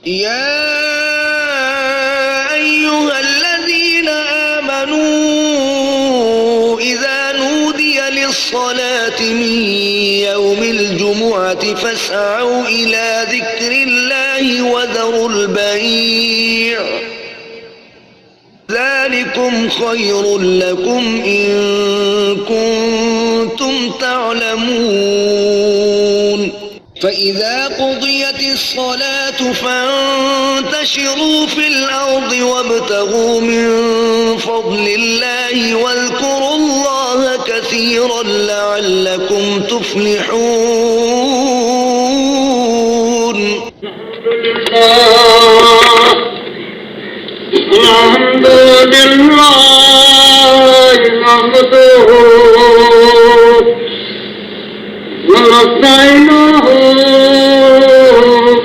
يا أيها الذين آمنوا إذا نودي للصلاة من يوم الجمعة فاسعوا إلى ذكر الله وذروا البيع ذلكم خير لكم إن كنتم تعلمون فإذا قضيت الصلاة فانتشروا في الأرض وابتغوا من فضل الله واذكروا الله كثيرا لعلكم تفلحون. الحمد لله نحمده ونستعينه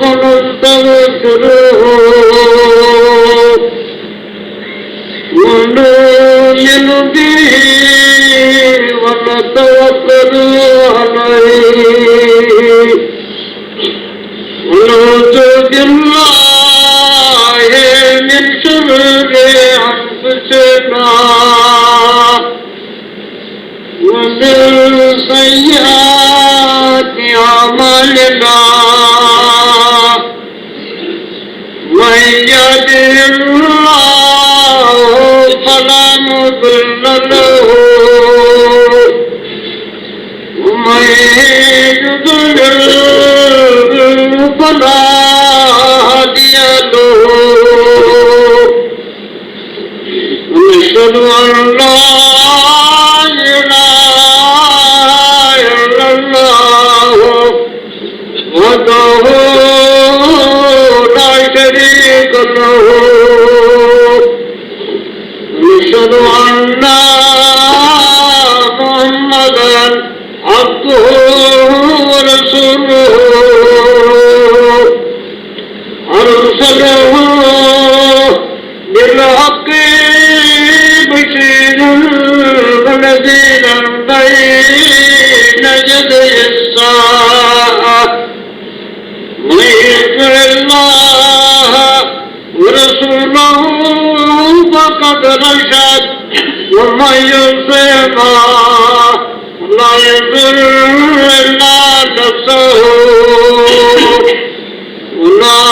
ونستغفره ونؤمن به ونتوكل عليه ونعوذ بالله من شرور أنفسنا ومن سيئات أعمالنا من يهده الله فلا مضل له ومن يضلل فلا هادي له ونشهد أن لا إله إلا الله وحده لا شريك له ونشهد أن محمدا عبده ورسوله أرسله بالحق بشيرا ونذيرا بين يدي الساعة من يطع الله ورسوله فقد رشد ومن يطع الله لا يضر إلا نفسه ولا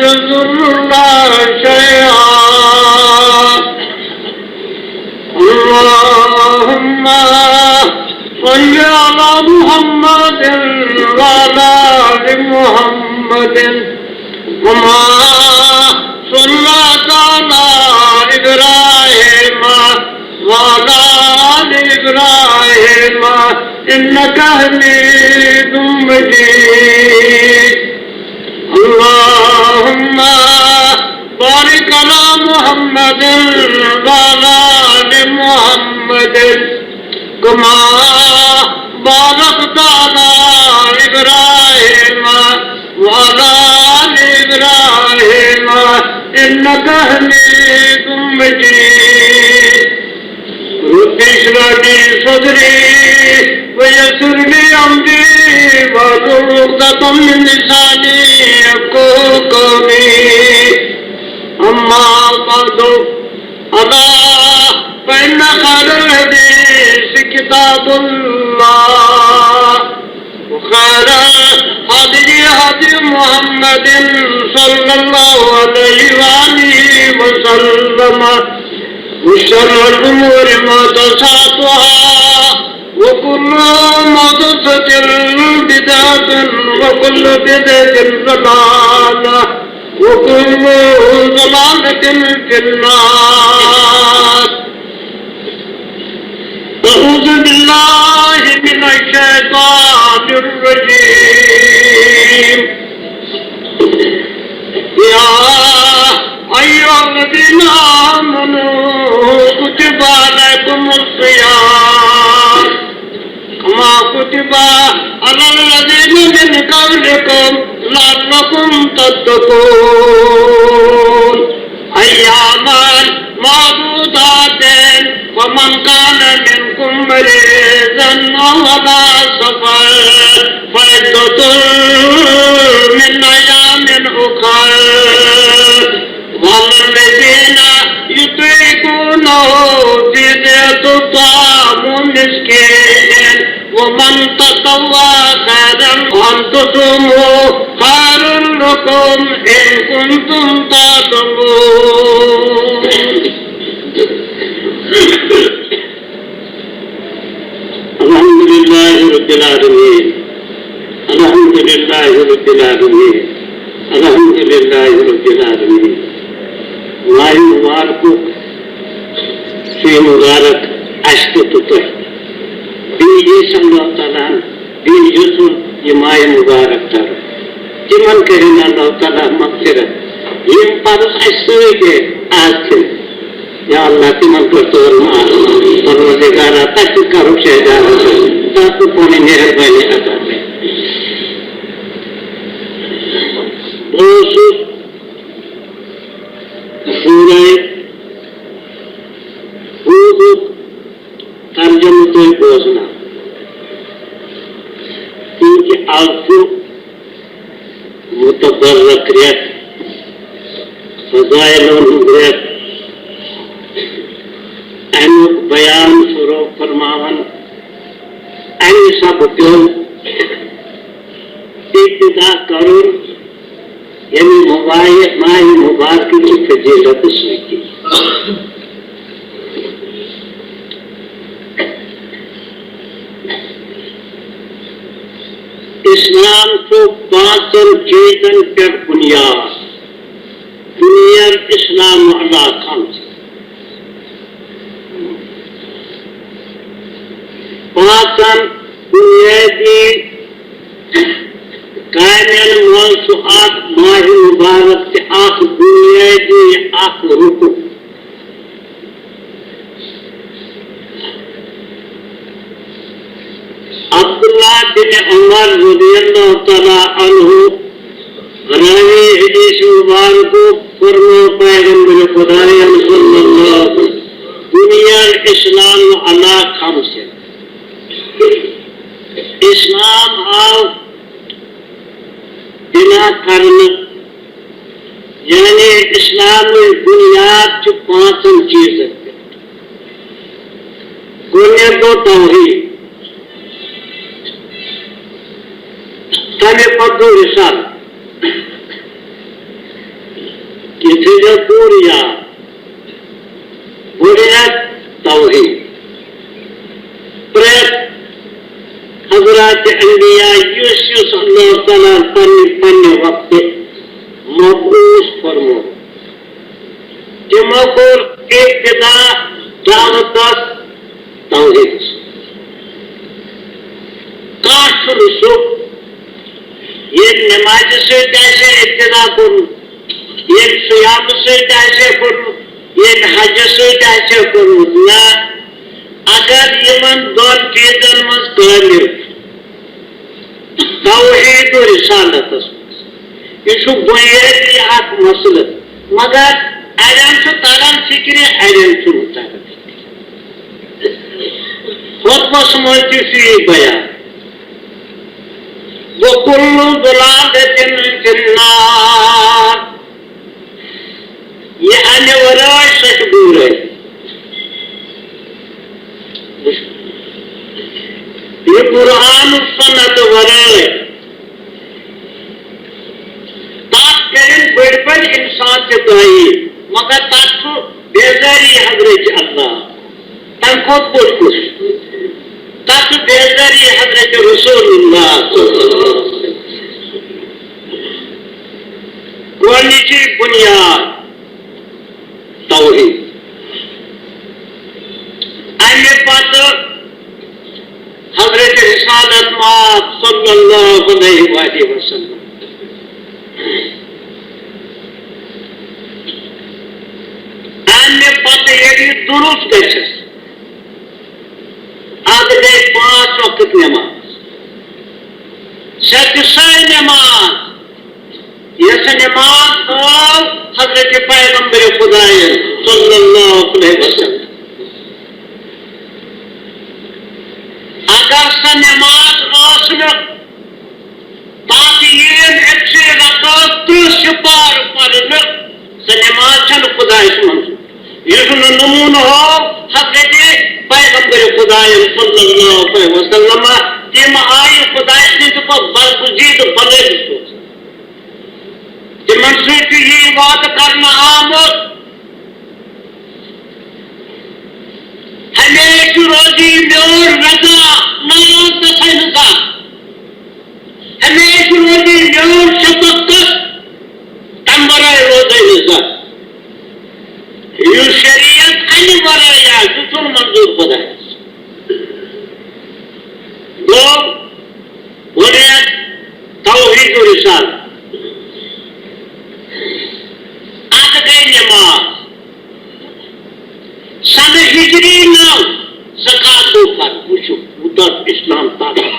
يضر الله شيئا. اللهم صل على محمد وعلى آل محمد كما صليت على إبراهيم وعلى آل إبراهيم إنك حميد مجيد. اللهم بارك على محمد وعلى آل محمد كما باركت على إبراهيم وعلى آل إبراهيم إنك حميد مجيد. رب اشرح لي صدري ويسر لي أمري واحلل عقدة من لساني يفقهوا قولي. أما بعد ألا فإن خير الحديث كتاب الله وخير الهدي هدي محمد صلى الله عليه وآله وسلم وشر الأمور محدثاتها وكل محدثة بدعة وكل بدعة ضلالة وكل ضلالة في النار. أعوذ بالله من الشيطان الرجيم. يا أيها الذين آمنوا كتب عليكم الصيام كما كتب على الذين من قبلكم لعلكم تتقون أياما معدودات ومن كان منكم مريضا أو على سفر فعدة من أيام أخرى ومن تطوع خيرا وأن تصوموا خير لكم إن كنتم تعلمون. الحمد لله رب العالمين. الحمد لله رب العالمين. الحمد لله رب العالمين. ماہ مبارک فی مبارک اشک تطر بیجی اللہ تعالیٰ بیجی یہ ماہ مبارک تر تمن کرن اللہ تعالیٰ مغفرت یم پرس اسے آج تھے یا اللہ تمن پر طور پروردگارہ تک کرو شہدارہ تاکہ پوری مہربانی عطا کرے. دوست سورہ ہود ترجمہ تو بوزنا کیونکہ آپ کو متبرک ریت فضائل و نبرت امیک بیان شروع فرماون امی سب پیوں ابتدا کرون یعنی ماہ مبارک کی فضیلت سوچی. اسلام کو پانچن چیزن پر بنیاد دنیا اسلام اللہ خمس پانچن بنیادی کائنات موضوعات ماہ مبارک سے آخ بنیادی آخ رکو عبداللہ بن عمر رضی اللہ تعالیٰ عنہ راوی حدیث مبارک فرمو پیغمبر خدا صلی اللہ علیہ وسلم دنیا اسلام علی خمس اسلام آو بنا کرنا یعنی اسلام بنیاد جو پانچن چیزیں گونے کو توحید تمہیں پدو رسال کسی جو پوریا بنیاد توحید پریت حضرات انبیاء یوسف اللہ تعالیٰ پنی وقت مبعوث فرمو جمعور ابتدا دعوت توحید کاش رسول یہ نماز سے کیسے ابتدا کروں یہ صیام سے کیسے کروں یہ حج سے کیسے کروں نہ اگر یمن دون چیزن من کامل توحید و رسالت یہ بنیادی اخ مسئلہ مگر اڑین تران فکر اڑین تران خطبس مز بیان وَكُلُّ ضَلَالَةٍ فِي النَّارِ یہ اَمہِ ورٲے سۄ چھِ گمرٲہی یہ قرآن سنت ورٲے تَتھ کٔرِنۍ بٔڑۍ بٔڑۍ اِنسان تہِ دٲیی مگر تَتھ چھُ بیزٲری حضرت اللہ تَمہِ کھۄتہٕ بوٚڑ کُس تَتھ چھُ بیزٲری حضرت رسول اللہ گۄڈنِچی بُنیاد توحید اَمہِ پتہٕ حضرت رسالت مآب صلی اللہ علیہ وآلہ وسلم اَمہِ پتہٕ ییٚلہِ درست گژھٮ۪س اد گئی 5 وقت نماز سچ نماز یس نماز آو حضرت پیغمبر خدا صلی اللہ علیہ وسلم اگر سا نماز تاکہ یہ ایک رکعت 30 پار پڑھنا سا نماز چھن خدا منظور یہ نمونہ ہو حضرت پیغمبر خدا صلی اللہ علیہ وسلم تم آئی خدا سند برگزید بلند سوچ تمن سی یہ وعدہ کرنا آمد ہمیشہ روزی میون رضا نام تو سنگا ہمیشہ روزی میون شفقت تم برائے روزے نظر یہ شریعت ان برائے یہ منظور بدائے دو ولایت توحید و رسالت آج گئی نماز سن ہجری نام زکات دو پر پوچھو ادھر اسلام تعالیٰ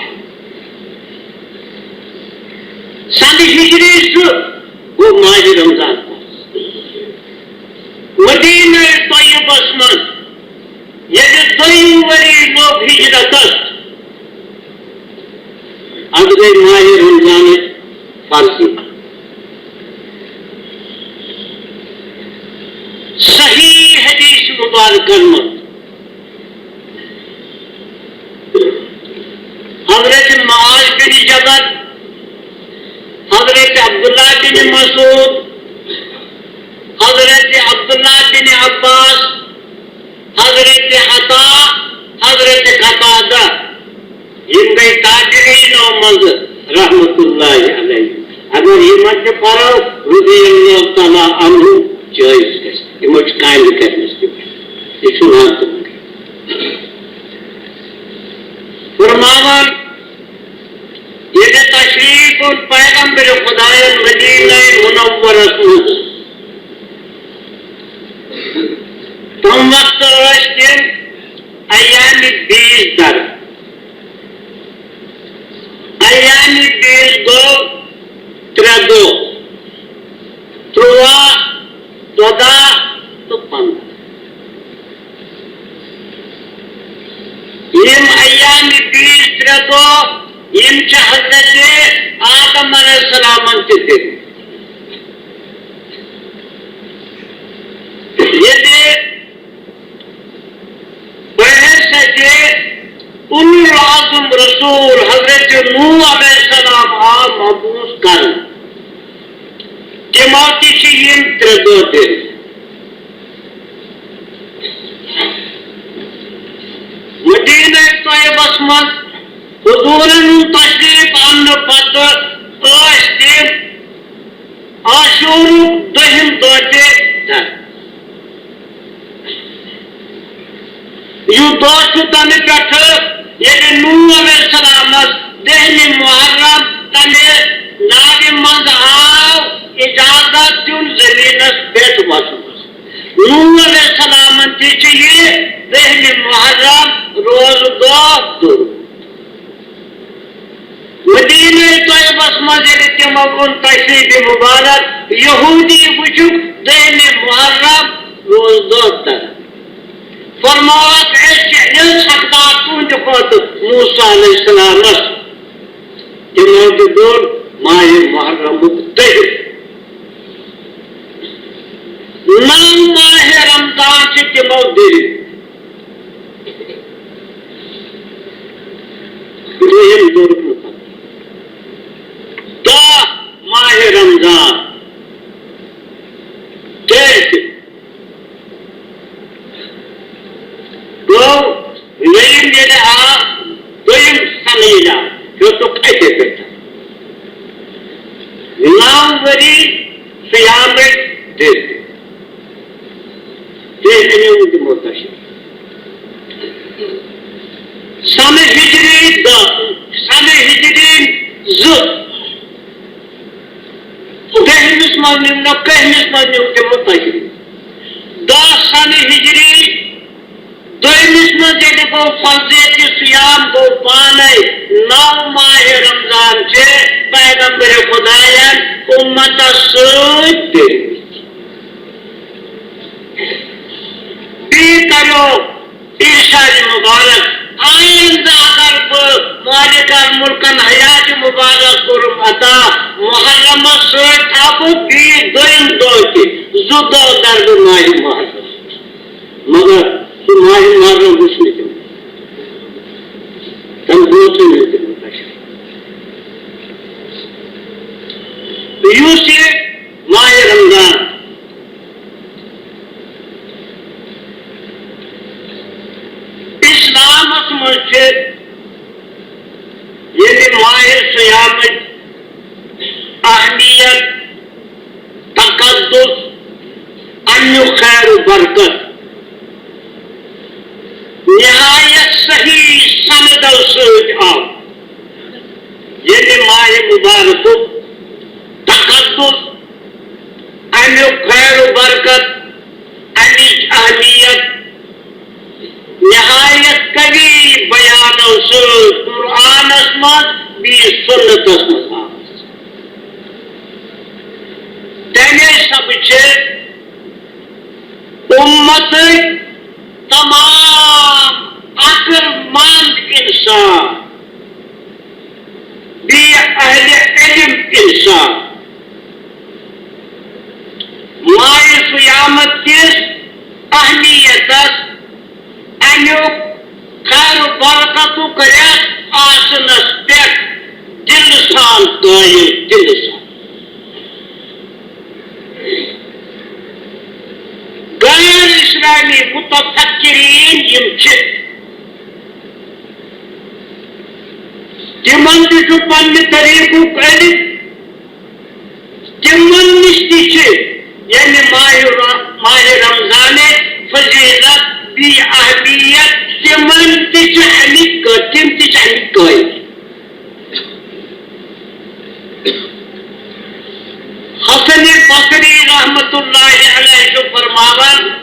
سن ہجری سے وہ ماہ رمضان پر مدینہ طیبس من یہ دویم وری لوگ ہجرت اب گئی ماہ رمضان فارسی صحیح حدیث مبارکہ میں حضرت معاذ بن جبل حضرت عبداللہ بن مسعود حضرت عبداللہ بن عباس حضرت عطا حضرت قتادہ ان گئی تاجرین و منظر رحمت اللہ علیہ اگر یہ مجھ پڑھو رضی اللہ تعالیٰ عنہ جائز گژھِ یمو چھ کامہِ کرنس تہِ یہ چھُ ناتھ فرماوان ییٚلہِ تشریف اوٚن پیغمبر خدایَن مدینہ منورس منٛز تم وقت ٲسۍ تِم ایامِ بیٖس در ایامِ بیٖس گوٚو 3 دۄہ 13 14 تو 15 یم ایام 20 3 دۄہ یم چھ حضرت آدم علیہ السلام تہِ دِتھ ییٚلہِ بحث اولو العظم رسول حضرت نوح علیہ السلام آو مبعوث کرنہٕ تمو تہِ چھ یم 3 دۄہ دِتھ مدینہ طیبس من حضورن تشریف انہ پتہ ٲسۍ تِم عاشورُک 2م دۄہ تہِ در یہ دۄہ چھُ تمہِ پٮ۪ٹھٕ ییٚلہِ نوح علیہ السلامس 10 محرم تمہِ ناوِ منٛز آو اجازت دیُن زمینس پٮ۪ٹھ وسنس نوح علیہ السلامن تہِ چھُ یہِ 10 محرم روز دۄہ دوٚر مدینہ طیبس منٛز ییٚلہِ تِمو اوٚن تشریٖف مُبارک یہوٗدی وٕچھُکھ 10 محرم روز دۄہ در فرماوکھ أسۍ چھِ اِلحقدار تُہنٛدِ کھۄتہٕ موسیٰ علیہ السلامس تِمو تہِ دوٚر ماہِ محرمُک 10 9 ماہِ رمضان چھِ تِمو دِرِ دوٚیِم دوٚرُکھ نہٕ پتہٕ 10 ماہِ رمضان تہِ گوٚو نٔیِم ییٚلہِ آو دوٚیِم سنہٕ ییٚلہِ آو ہیوٚتُکھ اَتھے پٮ۪ٹھ 9 ؤری صیامٕکۍ دِتھ تیٚلہِ أنِو تِمو تشریٖف سنہٕ ہجری 2 10مِس منٛز نِمنکھ 11مِس منٛز نیوٗکھ تِمو تشریٖف 10 سنہٕ ہجری 2مِس منٛز ییٚلہِ گوٚو فضیلتِ صیام گوٚو پانے 9 ماہِ رمضان چھِ پیغمبر خدایَن اُمتس سۭتۍ دِتھ بیٚیہِ کریو ارشاد مبارک آئندہ اگر بہٕ مالک الملکن حیات مبارک کوٚرُم عطا محرمس سۭتۍ تھاو بہٕ بیٚیہِ 2م دۄہ تہِ 2 دۄہ در بہٕ ماہِ محرم مگر سُہ ماہِ محرم وٕچھ نہٕ تِمو تَمہِ دۄہ ژھٕنۍ نہٕ تِمو برکت نہایت صحیح سندو ست آو یعنی ماہ مبارک تقدس امیک خیر و برکت امیچ اہمیت نہایت قوی بیانو ست قرآنس مز بی سنتس مز تمے سب امت تمام عقل مند انسان بی اہل علم انسان ماہ قیامت کس اہمیت امیک خیر و برکت رت آسنس پہ دل سان قائم دل سان غیر اسلامی متفکرین یم تمن تہ پنہ طریقک علم تمن نش تہ یعنی ماہ رمضان فضیلت بی اہمیت تمن تہ امیک تم تہ امیک قائل حسن بصری رحمت اللہ علیہ فرماون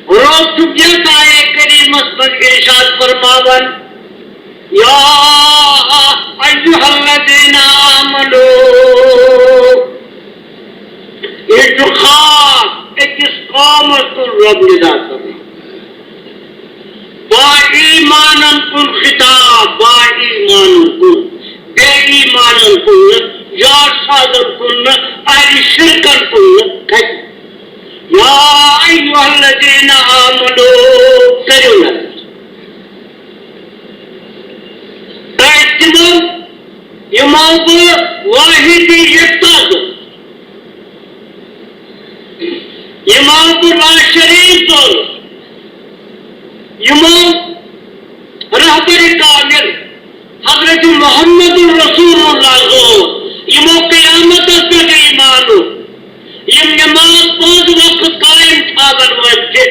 روز یت آئے کریمس پر ارشاد فرماون یا ایھا الذین آمنوا یہ خاص اکس قومت رب ندا کرنا با ایمانن کن خطاب با ایمانن کن بے ایمانن کن یار سازن کن اہل شرکن کن یا ایھا الذین آمنوا کریو نا یمو واحد یکتا یمو لا شریک یمو رہبر کامل حضرت محمد رسول اللہ یمو قیامت پہ ایمان یم نماز 5 وقت قائم تھاون وجہ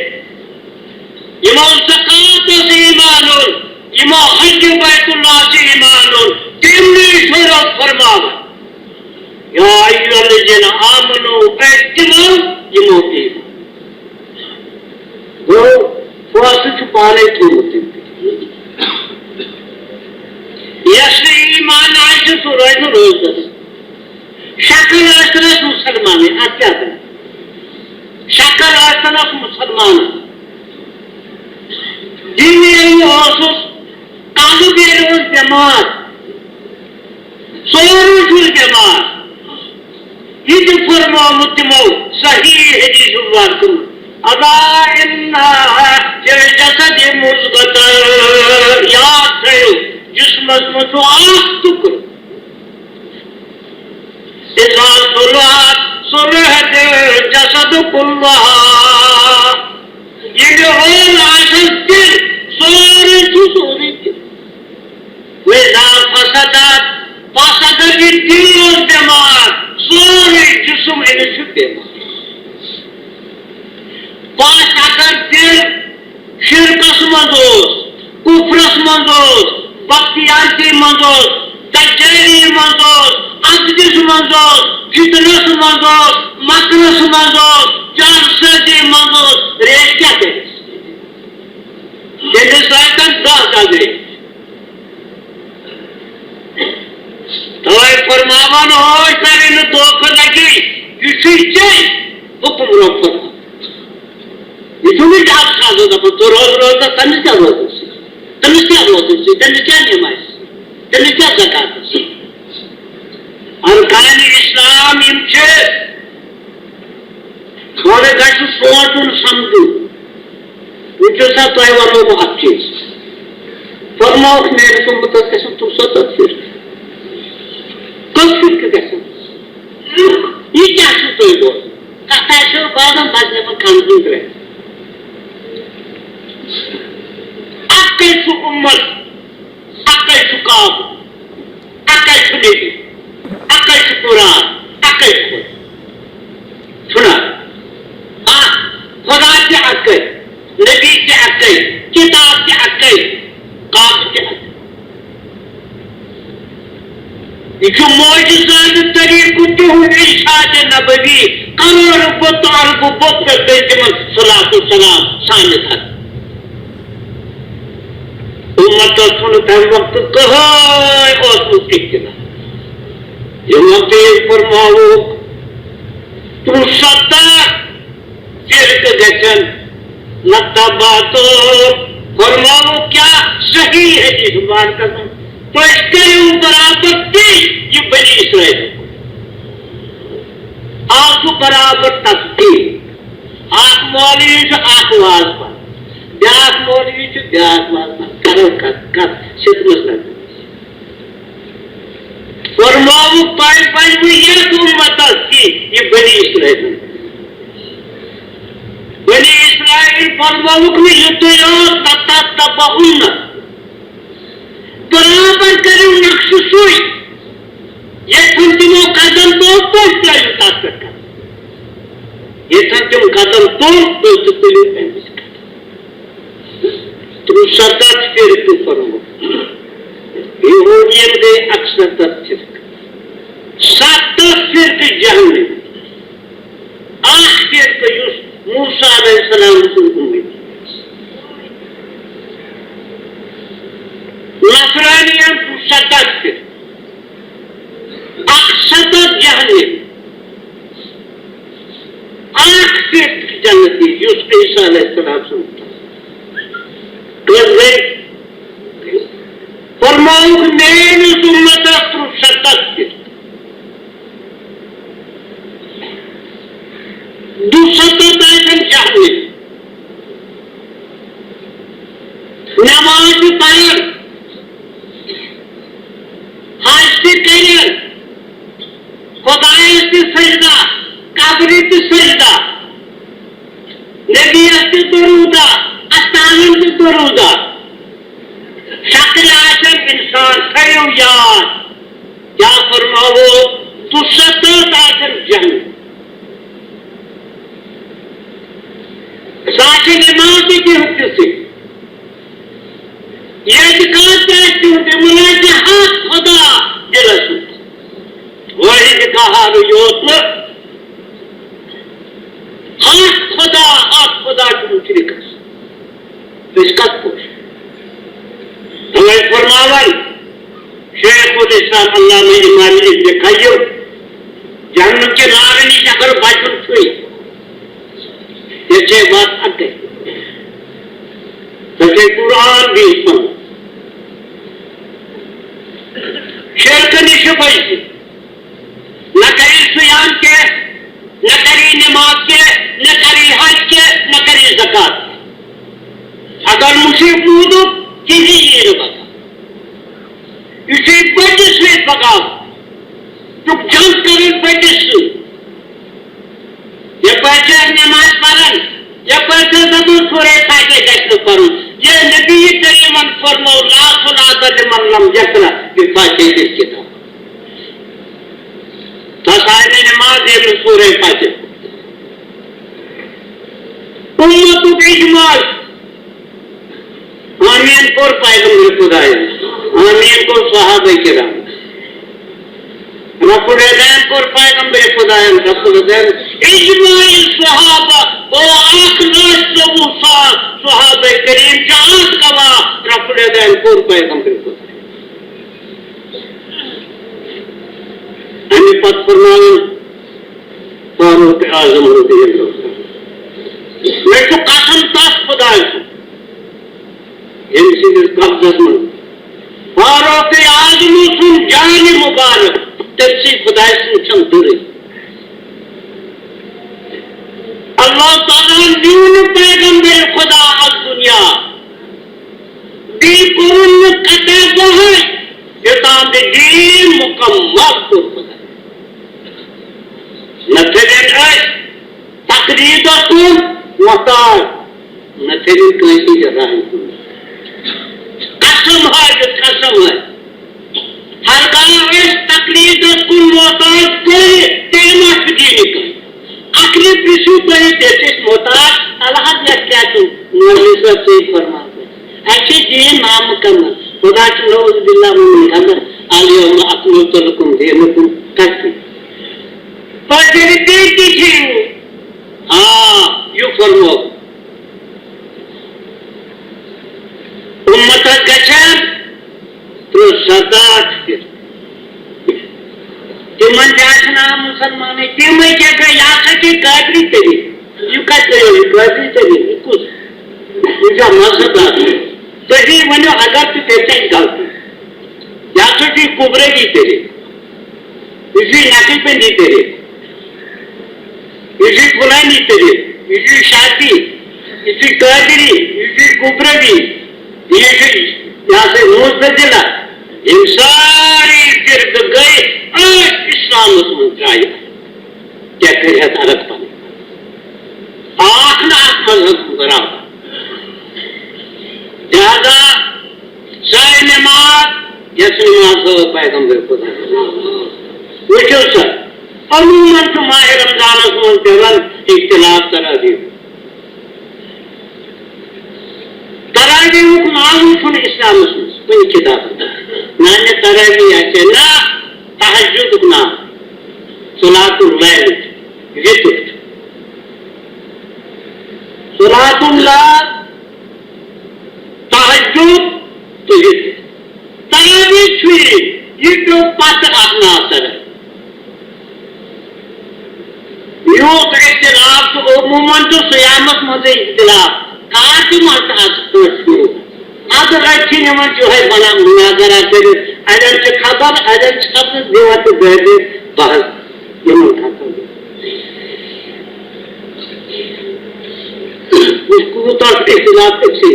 یمو زکات ایمان یمو حج بیت اللہ سے ایمان تم نے شروع فرمایا یا ایھا الذین آمنوا اتقوا یمو ایمان وہ فاسق پانے کی ہوتی یس ایمان آج تو روز شکل آسنس مسلمان ہے آپ کیا کریں شکل آسنس مسلمان دینی اوسس قانو بیروز جماعت سوروش جماعت یہ جو فرما متمو صحیح حدیث الواقع ادا انہا جسد مزغت یاد کرو جسم تو آس تکر اذا صلحت صلحت جسد کلہا یہ جو ہون آسن دل سوری سوری وَإِذَا فَسَدَتْ فَسَدَتِ الدِّلُ وَالْجَمَاعَةُ سوري جسم انشد پاس اگر دل شرکس مندوس کفرس مندوس بختیارتی مندوس تجری مندوس انتجس مندوس فتنس مندوس مکرس مندوس جانسدی مندوس ریش کیا دیس جیسے سائتن دہ دے تو فرماون ہوش ترین دھوکہ لگی یہ چیز حکم رو فرما یہ جو بھی جاب ساز ہوتا تو روز روز تمہیں کیا روز سے تمہیں کیا روز سے تمہیں کیا نمائش تمہیں کیا زکات سے ارکان اسلام یم چھے تھوڑے گھٹ سوچن سمجھو وچو سا تو ونو بہ اکھ چیز فرماؤ میرے کو متقسم تم سوچو پھر فکر گژھان یہ کیا چھو تُہۍ بول کتھ آسیو بادام بدلے من کھانہٕ ترٛےٚ اکے چھُ اُمت اکے چھُ کعبہٕ اکے چھُ نبی اکے چھُ قرآن اکے چھُ چھُنا یہ معجزانہ طریقہ تہد ارشاد نبوی کرو بطالب بت پہ تمن صلاۃ السلام سانت امت تمہ وقت کہین اوسمت اطلاع یہ وقت فرماو 73 فرقہ گژھن نتبات فرماو کیا صحیح ہے جس بات کا تو اس کرو برابر تی یہ بنی اسرائیل آپ برابر تقدیر آپ مولوی سے آپ واز پر بیاک مولوی سے بیاک واز پر کرو کر صرف مسئلہ فرماو پائی وہ یہ امت کی یہ بنی اسرائیل بنی اسرائیل فرماو کہ یہ تو تتبعن برابر کرو نقش سوئی یہ تم تمو قدم تو تلیو تات پر کر یہ تم قدم تو تلیو پہنس کر تم 7 فرقہ فرمو یہودین گئے اکثر فرقہ 7 فرقہ جہنم 8 فرقہ یوس موسیٰ علیہ السلام سے امید نصرانیان 7 فرقہ اکثر جہنم 8 فرقہ جنتی یوس عیسیٰ علیہ السلام سے فرماؤ کہ میری امت 7 فرقہ 270 جہنم نماز پڑھن حج تہ کرن خدایس تہ سجدہ قبر تہ سجدہ نبیس تہ درودہ استانن تہ درودہ شکل آسن انسان تھیو یاد کیا فرماو 270 آسن جہنم ساچے نماز بھی ہوتے سے یہ اعتقاد کہتے ہوتے ملاجہ ہاتھ خدا جلس وہی کہا رویوت ہاتھ خدا کی مشرک اس کا پوچھ ہمیں فرماول شیخ الاسلام علامہ امام ابن قیم جہنم کے نارنی شکر بچن چھوئی یہ 6 بات آتے بلکہ قرآن بھی سن شرک نشبہ سے نہ کری سیام کے نہ کری نماز کے نہ کری حج کے نہ کری زکات کے اگر مشرک نودو کسی یہ بتا اسی بچے سے پکاو تو جنگ کریں بچے سے یہ پیسے نماز پڑھن یہ پیسے زبور سورہ فاتحہ جیسے پڑھن یہ نبی کریم فرماؤ لا صلاۃ لمن لم یقرأ بفاتحۃ الکتاب تصاحب نماز یہ سورہ فاتحہ امت اجمال آمین کو پیغمبر خدا آمین کو صحابہ کرام رب العالمین کو پیغمبر خدا رب العالمین اجماع الصحابہ وہ 8 صحابہ کریم جہاز گواہ رب العالمین کو پیغمبر خدا ہمیں پت فرمایا فاروق اعظم رضی اللہ عنہ میں تو قسم تاس خدا سے قبضت من فاروق اعظم سن جان مبارک تفسیر خدا سے چند دوری اللہ تعالیٰ نیون پیغمبر خدا از دنیا دی قرن قطع بہت کتاب دین مکمل کو خدا نتھلین ایس تقرید کن محتاج نتھلین کیسی جگہ قسم ہے ہر گاہ اس تقرید کن محتاج کوئی تیمہ شدی نکل اکلی پریسو کوئی دیسس محتاج اللہ یا کیا تو مولوی صاحب سے فرماتے ایسی دین نامکمل خدا کی نعوذ باللہ من اگر اليوم اكملت لكم دينكم کتہِ پتہٕ تہِ چھِ یہِ فرمو اُمتس گژھن 37 تمن تہِ آسہِ ناو مسلمانٕے تِمے کیٛاہ گٔے یہِ ہسا چھِ قٲدری طریٖقہٕ یہِ کتہِ گٔیو یہِ قٲدری طریٖقہٕ یہِ کُس یہِ چھا مذہب آسان تُہی ؤنِو اگر تہِ تیٚلہِ چھِ غلطی یہِ ہسا چھُ قُبرتی طریٖقہٕ یہِ چھُ نقل بندی طریٖقہٕ یہ فلانی طریق یہ شادی یہ قادری یہ قبرتی یہ سے مستدلہ یہ ساری گرد گئے اسلام من درائے کیا کرے عرب پانے آخنا مذہب برابر لہذا سائے نماز یس نماز پیغمبر خدا وچھو سر عموماً تو ماہ رمضان من پیون اختلاف تراویح تراویح نام چھُ اسلام من کُنہِ کتاب نانہِ تراویح آسہِ نہ تہجد نام صلاۃ اللیل وِتر صلاۃ اللہ تہجد تہٕ وِتر تراویح چھُ یہِ پیوٚو پتہٕ اکھ ناو تراویح یوٗت اختلاف تو عموماً تو سیامس مزے اختلاف کار تہِ مت اگر اچھی نمن جو ہے بنا مناظرہ کرے اگر سے خبر اگر شبد دیوا تو بیٹھے بحث یہ اٹھاتا اس کو تو اختلاف سے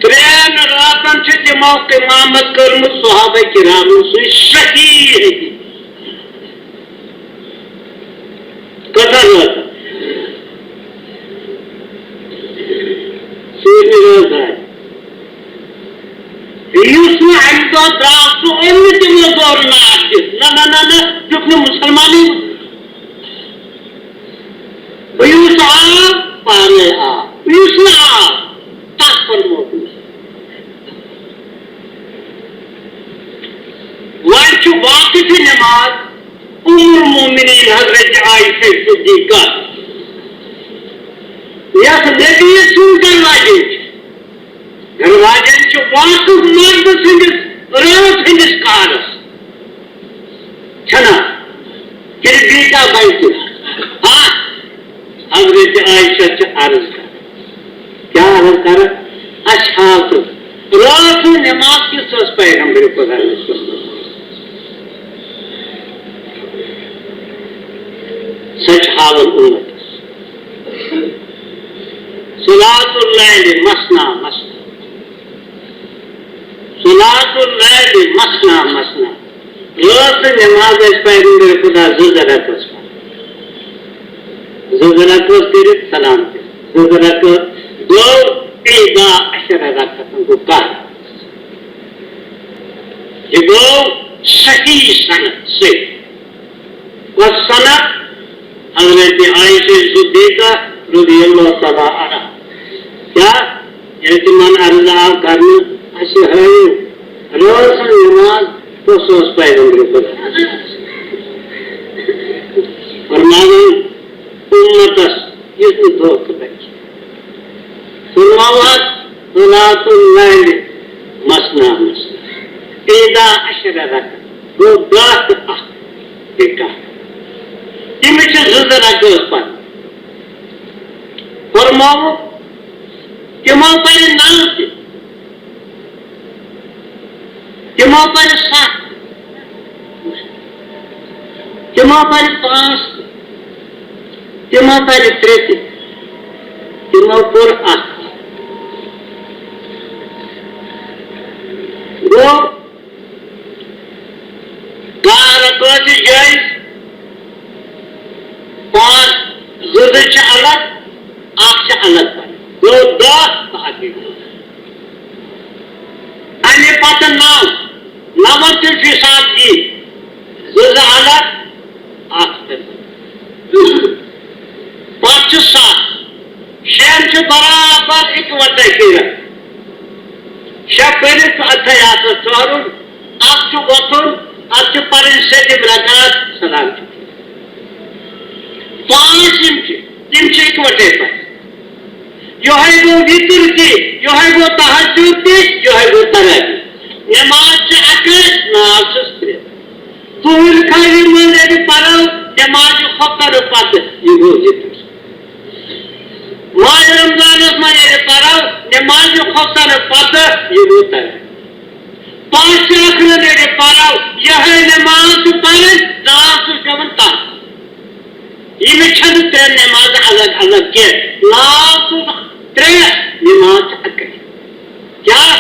ترین راتن سے تمو امامت کرمت صحابہ کرام سے شہید ہے کتر رات سوچ روز ہے یوسف عمدہ دراسو امت مزور ناکس نہ جبن مسلمانی یوسف آپ پانے آپ یوسف آپ تاک پر موجود وانچو واقع تھی نماز المومنین حضرت عائشہ صدیقہ یس نبی سوزن واجن دروازن چھ واقف مرد سندس رات ہندس کارس چھنا پھر بیٹا بیت ہاں حضرت عائشہ چھ عرض کر کیا عرض کر اشحاط رات نماز کی سوس پیغمبر خدا سچ حاول امت صلاۃ اللیل مثنا مثنا صلاۃ اللیل مثنا مثنا رات نماز اس پیغمبر خدا زرکس کرت سلام زرکت دو ایدا عشر رکعتن کو کار یہ گو صحیح سند سے والسند حضرت عائشہ صدیقہ رضی اللہ تعالیٰ عنہ کیا اعتماد ارزا کرنے ایسے ہے روز نماز تو سوس پیغمبر خدا فرمانے امتس اس دوست بیٹھ فرماوات صلاۃ اللیل مثنا مثنا ایدا عشر رکعت وہ دات دیکھا تمہیں زندہ رکھوس پر فرماو تمو پر نو تمو پر 7 تمو پر 5 تمو پر 3 تمو پر 8 وہ کار کوئی جائز 5 زد الگ 8 الگ پر وہ 10 باقی انے پتہ 9 کے ساتھ کی زد الگ 8 5 7 شین سے برابر اکوٹے کی شب پہلے تو اتھیات پرُن اکھ چھُ وۄتھُن اتھ چھِ پرٕنۍ سٔتِم رکعت سلام چھُ پانٛژھ یِم چھِ تِم چھِ اِکوٹے پرٕنۍ یِہوٚے گوٚو وِتٕر تہِ یِہوٚے گوٚو تہجُد تہِ یِہوٚے گوٚو تراویح نٮ۪ماز چھِ اَکٲے ناو چھُس ترٛےٚ ظُہوٗر خٲلی منٛز ییٚلہِ پرو نٮ۪مازِ خۄفترٕ پتہٕ یہِ گوٚو وِتٕر ماہِ رمضانس منٛز ییٚلہِ پرو نٮ۪مازِ خۄفترٕ پتہٕ یہِ گوٚو تراویح پانٛژھِ ٲخرت ییٚلہِ پرو یِہوٚے نٮ۪ماز چھِ پرٕنۍ ناو چھُس پٮ۪وان تتھ یِمہٕ چھنہٕ ترٛےٚ نٮ۪مازٕ الگ الگ کینٛہہ ناو چھُس ترٛےٚ نٮ۪ماز چھِ اَکٕے کیٛاہ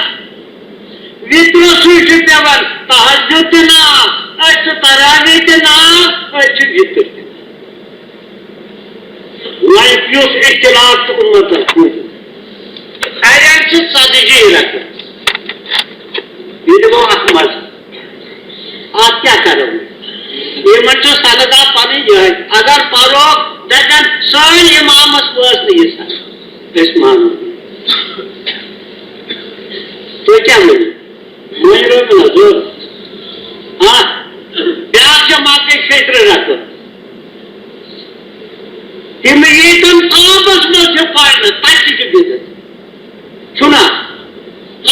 وِترَسٕے چھُ پٮ۪وان تہجُد تہِ ناو أسۍ چھِ تراویح تہِ ناو أسۍ چھِ وِتٕر تہِ وۄنۍ یُس اختلاف چھُ اُمتس موٗجوٗب اَڑٮ۪ن چھِ 40 رکعت یہِ تہِ گوٚو اکھ مذہب اتھ کیٛاہ کرو یِمن چھِ سندا پنٕنۍ یِہوٚے اگر پرو دپن سٲنۍ اِمامس ٲس نہٕ یہِ سند أسۍ مانو تُہۍ کیٛاہ ؤنِو مٲنِو نہ ضروٗر بیٛاکھ چھِ مکٕے 60 رکعت تِم ییٖتن آبس منٛز چھِ پرنہٕ تتہِ تہِ چھِ بِدعت چھُنا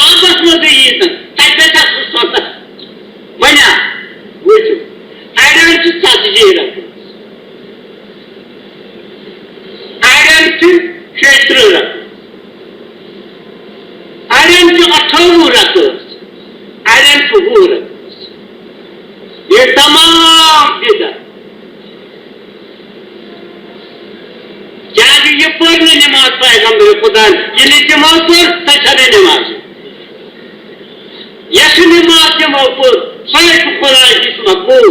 آبس منٛزٕے ییٖتن تتہِ گژھِ سُہ سۄنت وۄنۍ وٕچھِو اَڑٮ۪ن چھِ 40 رکعت اَڑٮ۪ن چھِ 60 رکعت اَڑٮ۪ن چھِ 28 رکعت اَڑٮ۪ن چھِ 20 رکعت یہ تمام بدعت کیٛازِ یہِ پٔر نہٕ نٮ۪ماز پیغمبر خۄدا ییٚلہِ تِمو پٔر سۄ چھنہٕ نٮ۪ماز یۄس نٮ۪ماز تِمو پٔر سۄے چھُ خۄداے نِش مقبوٗل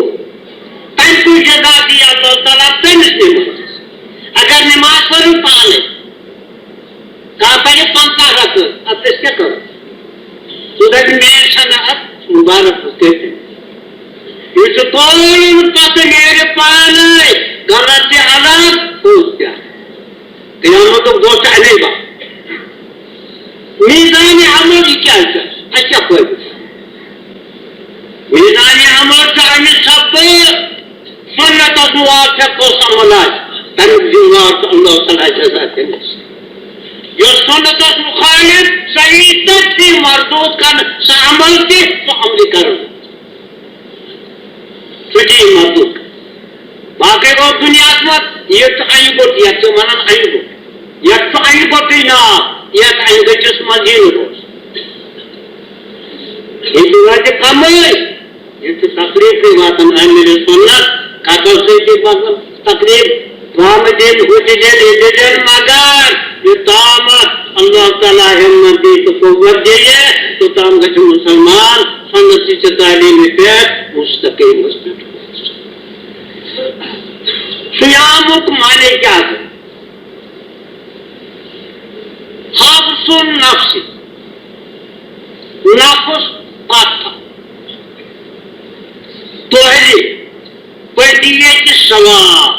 تَمہِ سُے جزا دی اللہ تعالیٰ تٔمِس نٮ۪مازَس اگر نٮ۪ماز پٔرٕن پانے کانٛہہ پرِ 50 رکعت اتھ أسۍ کیٛاہ کرو سُہ دپہِ مےٚ چھنہٕ اتھ مُبارک کٔرِتھ یہِ چھُ تولُن پتہٕ نیرِ پانے غلط تہِ الگ پوٚز تہِ الگ قیامتُک دۄہ چھُ اَمے باپتھ میٖزانِ عمل یہِ کیٛازِ چھُ اَسہِ کیٛاہ فٲیدٕ میٖزانِ عمل چھُ اَمہِ سبہٕ سُنتس موافق کۄس عمل آسہِ تمیُک ذِمہٕ چھُ اللہ تعالیٰ جزا تٔمِس یۄس سُنتس مُخٲلِف صحیح تٔتھی مردوٗد کرنہٕ سُہ عمل تہِ سُہ عملہِ کرُن سُہ چھِ یہِ مردوٗد باقٕے گوٚو دُنیاہس منٛز ییٚتہِ چھُ اَنہِ گوٚٹ یَتھ چھِ وَنان اَنہِ گوٚٹ یَتھ چھُ اَنہِ گوٚٹٕے ناو یَتھ اَنہِ گٔٹِس منٛز یی نہٕ روز ییٚتہِ واتہِ کَمٲے ییٚتہِ چھُ تقریٖبٕے واتان امیٖرِ سُنت کَتو سۭتی پَکان تقریٖب گامہٕ دِن ہُہ تہِ دِن یہِ تہِ دِن مگر یوٚتامَتھ اللہ تعالیٰ ہِمت دی تہٕ قوت دِیہِ توٚتام گژھِ مُسلمان سنتٕچہِ تعلیٖمہِ پٮ۪ٹھ مُستقیٖم پٮ۪ٹھ صیامُک معنی کیٛاہ گوٚو حبسُ النفس نفس پتھ تۄہہِ پٔٹہِ ییٚتہِ ثواب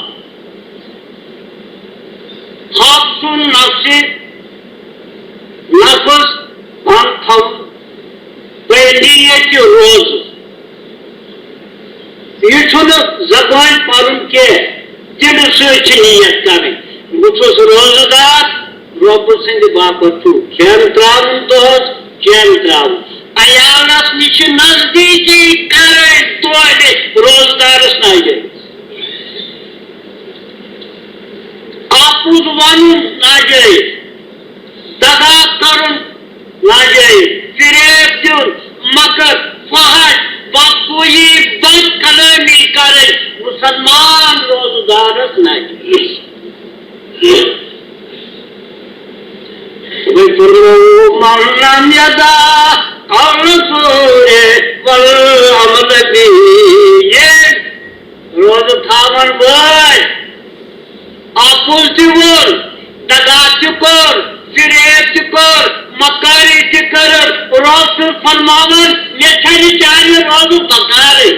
حبسُ النفس نفس بنٛد تھاوُن پٔٹہِ ییٚتہِ روزُن یہِ چھُنہٕ زبٲنۍ پرُن کینٛہہ دِلہٕ سۭتۍ چھِ نیت کرٕنۍ بہٕ چھُس روزٕ دار رۄبہٕ سٕنٛدِ باپتھ چھُ کھٮ۪ن ترٛاوُن دۄہس کھٮ۪ن ترٛاوُن عیالس نِش چھِ نزدیٖکی کرٕنۍ توتہِ روزدارس ناجٲیِز اَپُز وَنُن ناجٲیِز دغا کرُن ناجٲیِز فریب دیُن مکر فحش بدگویی بد کلٲمی کرٕنۍ مسلمان روزدارس ناجٲیِز من لم يدع قول الزور والعمل به روزٕ تھاوَن وٲلۍ اَپُز تہِ ووٚن دغا تہِ کوٚر فریب تہِ کوٚر مکٲری تہِ کٔرٕن رۄب چھُ فرماوان مےٚ چھَنہٕ چانہِ روزٕ بکارٕے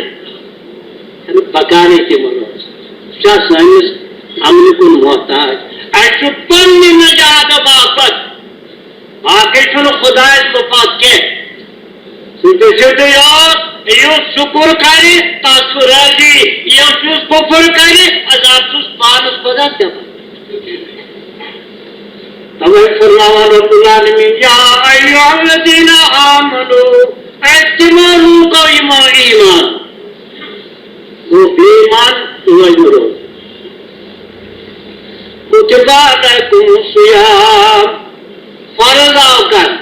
چھَنہٕ بکارٕے تِمن روزٕ سُہ چھا سٲنِس عملہِ کُن محتاج اَسہِ چھُ پننہِ نجاتہٕ باپتھ باقٕے چھُنہٕ خۄدایَس باپتھ کینٛہہ شکر کری تس راضی یم کفر کری عذاب چھس پانس خدا دِوان توے فرماوان رب العالمین یا ایھا الذین آمنوا اجتمعوا کو ایمان وہ ایمان وجرو کتب علیکم الصیام فرض کر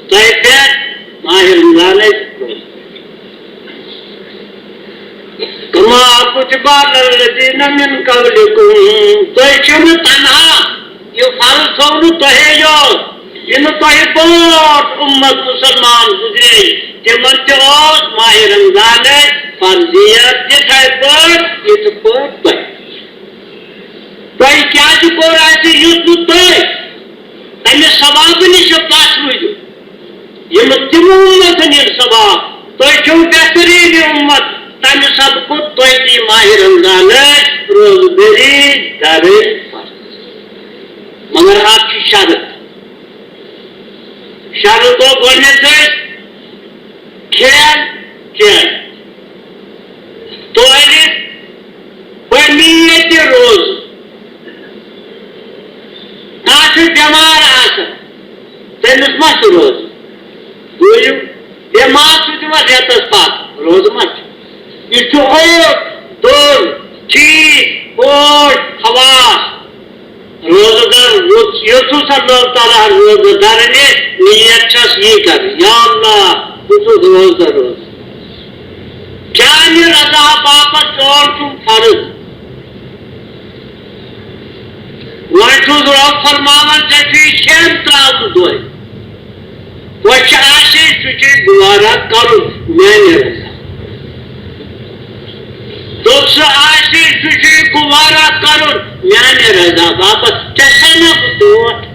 تۄہہِ ماہ رمضانٕچ کما کتب علی الذین من قبلکم تۄہہِ چھُو نہٕ تنہا یہ فرض تھوٚو نہٕ تۄہے یوت یِم تۄہہِ برٛونٛٹھ اُمت مُسلمان گُزرے تِمن تہِ اوس ماہ رمضانٕچ فرضیت یِتھَے پٲٹھۍ یِتھ پٲٹھۍ تۄہہِ کیٛازِ کوٚر اَسہِ یُتھ نہٕ تُہۍ تَمہِ ثوابہٕ نِش پتھ روٗزِو یِم تِم اُمتن ہٕنٛدۍ ثواب تُہۍ چھِو بہتریٖن اُمت تَمہِ سبقہٕ تۄہہِ تہِ ماہ رمضانٕچ روزدٔری کَرٕنۍ مگر اکھ چھِ شرط شرط گوٚو گۄڈنیٚتھٕے کھٮ۪ن چٮ۪ن توتہِ پننہِ ییٚتہِ روزٕ کانٛہہ چھُ بٮ۪مار آسان تٔمِس ما چھُ روزٕ دوٚیِم بٮ۪مار چھُ دِوان رٮ۪تس پتھ روزٕ ما چھُ یہِ چھُ اوٹ دوٚر ٹھیٖک پٲٹھۍ خواص روزدار یوٚژھُس اللہ تعالیٰ روزدار نیت چھس یی کرٕنۍ یا اللہ بہٕ چھُس روزدار روزٕ چانہِ رضا باپتھ چون چھُم فرض وۄنۍ چھُس رۄب فرماوان ژےٚ چھُے کھٮ۪ن ترٛاوُن دۄہلہِ وۄنۍ چھِ آسہِ سُہ چھُے گُوارا کرُن میانہِ رضا دوٚپ سُہ آسہِ سُہ چھُے گُوارا کرُن میانہِ رضا باپتھ ژےٚ سَنہ بہٕ ٹوٹھ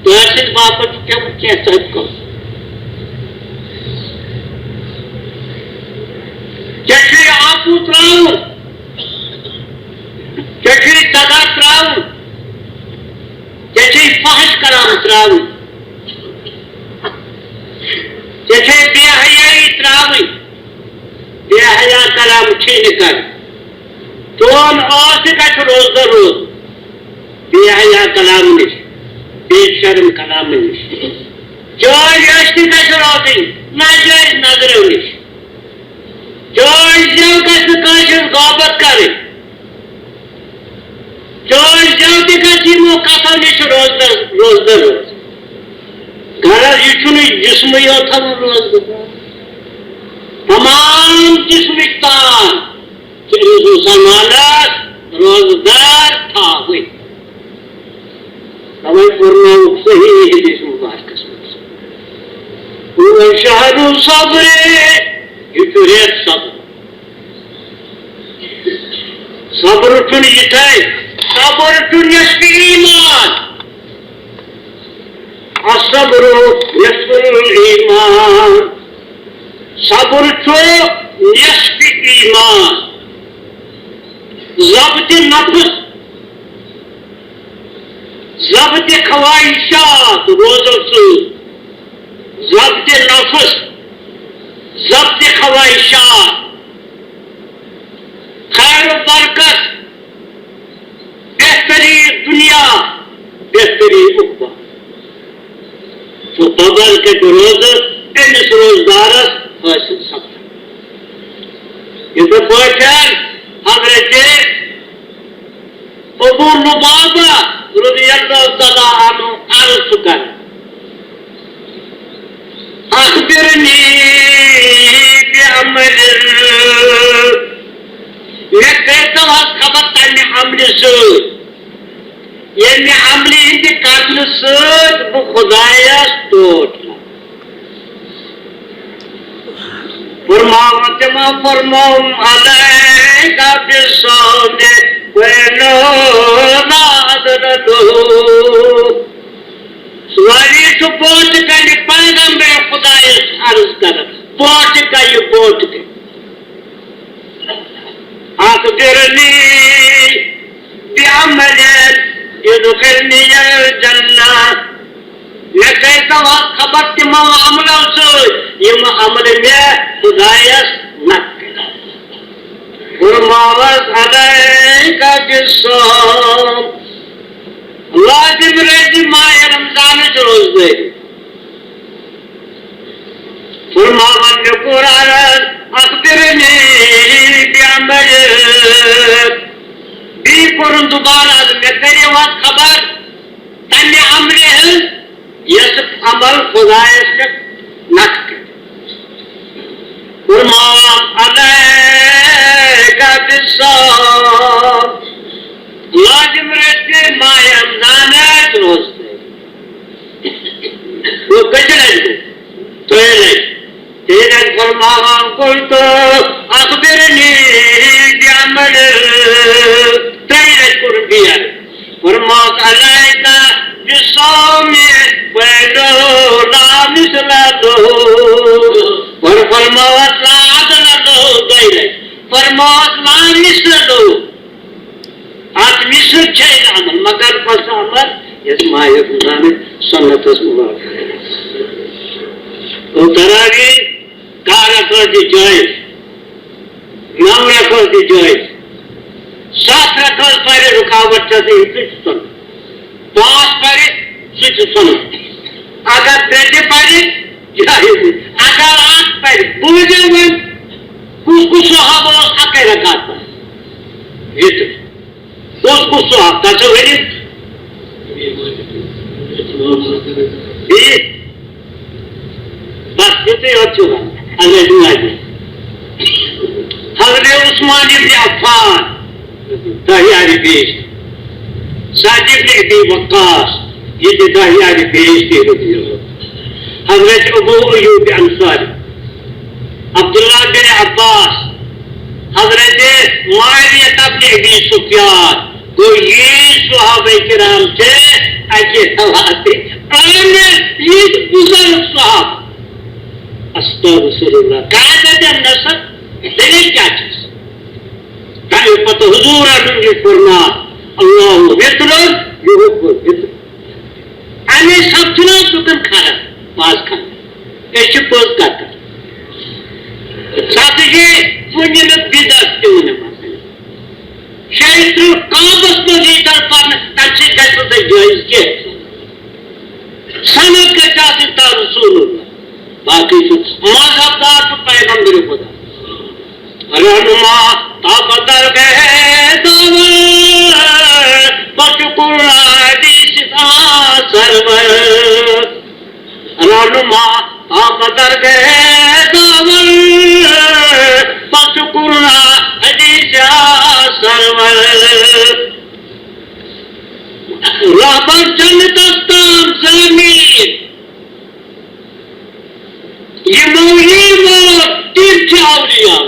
تۄہہِ سٕنٛدِ باپتھ چھُ کھٮ۪وُن کینٛہہ صدقہٕ ژےٚ چھُے آپوٗ ترٛاوُن ژےٚ چھُے دگا ترٛاوُن ژےٚ چھے فحش کلام ترٛاوٕنۍ ژےٚ چھے بے حیٲیی ترٛاوٕنۍ بے حیا کلام چھے نہٕ کرٕنۍ چون ٲس تہِ گژھِ روزدار روزُن بے حیا کلام نِش بے شرم کلام نِش جٲج ٲسۍ تہِ گژھِ روزٕنۍ ناجٲیز نظرو نِش جٲج زٮ۪و گژھِ نہٕ کٲنٛسہِ ہٕنٛز غٲبت کرٕنۍ جٲج زٮ۪و تہِ گژھِ یِمو کتھو نِش روزدار روزدار روزُن غرض یہِ چھُنہٕ جسمٕے یوت تھاوُن روزدار تمام جسمٕکۍ تان چھِ أمِس مُسلمانس روزدار تھاوٕنۍ توے فرمووُکھ صحیح حدیث مبارکس منٛز هو شهر الصبر یہِ چھُ رٮ۪تھ صبر صبر چھُنہٕ یِتھے صبر چھُ نصفِ ایمان الصبر نصف الایمان صبر چھُ نصفِ ایمان ضبط نفس ضبط خواہشات روزو سۭتۍ ضبط نفس ضبط خواہشات خیر و برکت بہترین دنیا بہترین عقبہ تو بدل کے روز أمس روزدارس حاصل سپدان یِتھٕ پٲٹھۍ حضرت ابو لبابہ رضی اللہ تعالیٰ عنہ عرض چھُ کران اخبرنی بعمل مےٚ کٔرۍتو حظ خبر تمہِ عملہِ سۭتۍ ییٚمہِ عملہِ ہٕنٛدِ کرنہٕ سۭتۍ بہٕ خۄدایس ٹوٹھ فرماوان تِمو فرمووُم علیکَ بالصوم واریاہ چھُ بوٹہٕ کنہِ پیغمبرِ خۄدایس عرض کران بوٹہٕ کَنہِ بوٹہٕ کنہِ اخبرنی بعمل يدخلني الجنة مےٚ کٔرۍتو حظ خبر تِمو عملو سۭتۍ یم عمل میں خدایس نک فرماوس علیکا بالصوم واجب رہی ماہ رمضان روز دے فرماون میں قرآن اخبرنی بعمل بی قرن دوبارہ میں کری وقت خبر تمہیں عمل ہے یس عمل خدایس نے نک فرماون علیکا بالصوم لازم رہتے ماہ رمضان روز دے وہ کچھ تو تیرا فرماون قلت اخبرنی بعمل تیرا قربیہ فرماوت علیکا بالصوم ویلو لا مثل له فرماوت لا عدل له غیرہ فرماوت لا مثل له آج مثل چھے عمل مگر پس عمل اس ماہ رمضان سنت مبارک تو تراوی کار رکھو دی جائز نام رکھو دی جائز سات رکھو پہلے رکاوٹ چاہتے ہیں سن پانچ پہلے سچ سن اگر تیجے پہلے جائز اگر آٹھ پہلے بوجھے میں کچھ صحابہ اکے رکھات پر یہ کچھ صحابہ کچھ ہوئی بس کتے اچھو گا اگر دعائی حضرت عثمان ابن عفان دہیاری پیش سعد ابن ابی وقاص یہ دہیاری پیش کی ہوتی ہے حضرت ابو ایوب انصاری عبداللہ بن عباس حضرت معاویہ ابن ابی سفیان کو یہ صحابہ کرام تھے اچھے حوالے یہ بزرگ صحابہ استغفر اللہ قاعدہ النسب دلیل کیا چیز کہیں پتہ حضور نے فرما اللہ وطر یحب الوطر انے سب چنا دکن کھانا باز کھانا ایچ پوز کرتا ساتھ یہ ونین بدعت تیون مسئلہ شیطر قابس مزیدر پرنے تنچے کہتے تھے جائز کے سنت کے چاہتے تا رسول اللہ باقی مذہب دار تو پیغمبر خدا رہنما تابدر گئے دور بشکر حدیث سرور رہنما تابدر گئے دور بشکر حدیث سرور رابر جنتستان زمین یہ موہیم اور تیرچ اولیاء